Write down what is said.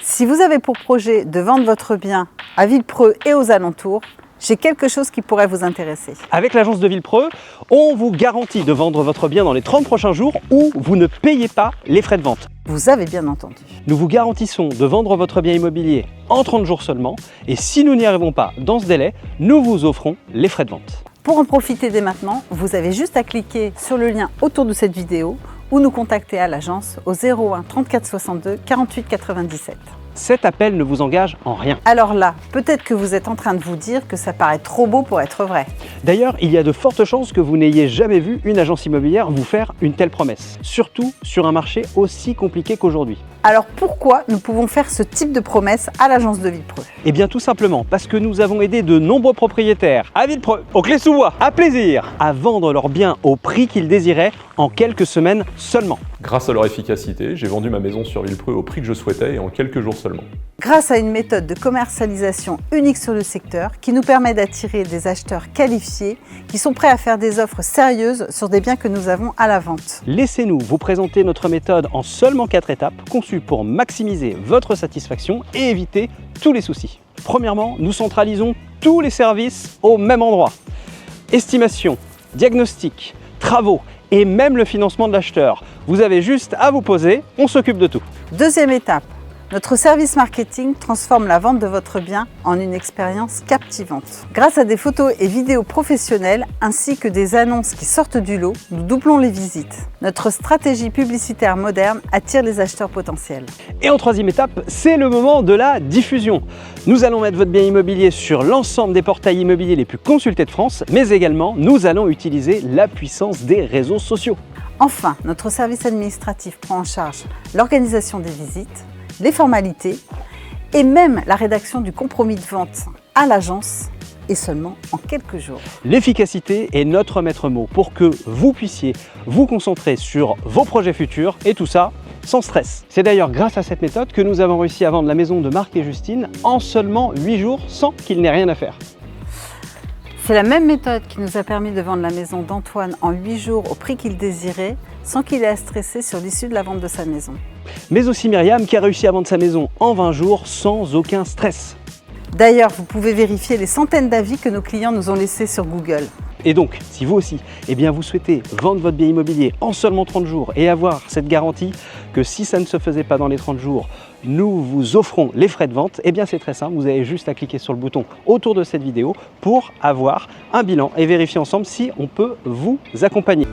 Si vous avez pour projet de vendre votre bien à Villepreux et aux alentours, j'ai quelque chose qui pourrait vous intéresser. Avec l'agence de Villepreux, on vous garantit de vendre votre bien dans les 30 prochains jours ou vous ne payez pas les frais de vente. Vous avez bien entendu. Nous vous garantissons de vendre votre bien immobilier en 30 jours seulement et si nous n'y arrivons pas dans ce délai, nous vous offrons les frais de vente. Pour en profiter dès maintenant, vous avez juste à cliquer sur le lien autour de cette vidéo ou nous contacter à l'agence au 01 34 62 48 97. Cet appel ne vous engage en rien. Alors là, peut-être que vous êtes en train de vous dire que ça paraît trop beau pour être vrai. D'ailleurs, il y a de fortes chances que vous n'ayez jamais vu une agence immobilière vous faire une telle promesse, surtout sur un marché aussi compliqué qu'aujourd'hui. Alors pourquoi nous pouvons faire ce type de promesse à l'agence de Villepreux? Eh bien tout simplement parce que nous avons aidé de nombreux propriétaires à Villepreux, au Clé-sous-Bois, à Plaisir, à vendre leurs biens au prix qu'ils désiraient en quelques semaines seulement. Grâce à leur efficacité, j'ai vendu ma maison sur Villepreux au prix que je souhaitais et en quelques jours seulement. Grâce à une méthode de commercialisation unique sur le secteur qui nous permet d'attirer des acheteurs qualifiés qui sont prêts à faire des offres sérieuses sur des biens que nous avons à la vente. Laissez-nous vous présenter notre méthode en seulement 4 étapes conçue pour maximiser votre satisfaction et éviter tous les soucis. Premièrement, nous centralisons tous les services au même endroit. Estimation, diagnostic, travaux et même le financement de l'acheteur. Vous avez juste à vous poser, on s'occupe de tout. Deuxième étape, notre service marketing transforme la vente de votre bien en une expérience captivante. Grâce à des photos et vidéos professionnelles ainsi que des annonces qui sortent du lot, nous doublons les visites. Notre stratégie publicitaire moderne attire les acheteurs potentiels. Et en troisième étape, c'est le moment de la diffusion. Nous allons mettre votre bien immobilier sur l'ensemble des portails immobiliers les plus consultés de France, mais également nous allons utiliser la puissance des réseaux sociaux. Enfin, notre service administratif prend en charge l'organisation des visites, les formalités et même la rédaction du compromis de vente à l'agence et seulement en quelques jours. L'efficacité est notre maître mot pour que vous puissiez vous concentrer sur vos projets futurs et tout ça sans stress. C'est d'ailleurs grâce à cette méthode que nous avons réussi à vendre la maison de Marc et Justine en seulement 8 jours sans qu'il n'ait rien à faire. C'est la même méthode qui nous a permis de vendre la maison d'Antoine en 8 jours au prix qu'il désirait sans qu'il ait à stresser sur l'issue de la vente de sa maison. Mais aussi Myriam qui a réussi à vendre sa maison en 20 jours sans aucun stress. D'ailleurs, vous pouvez vérifier les centaines d'avis que nos clients nous ont laissés sur Google. Et donc, si vous aussi, vous souhaitez vendre votre bien immobilier en seulement 30 jours et avoir cette garantie que si ça ne se faisait pas dans les 30 jours, nous vous offrons les frais de vente, c'est très simple, vous avez juste à cliquer sur le bouton autour de cette vidéo pour avoir un bilan et vérifier ensemble si on peut vous accompagner.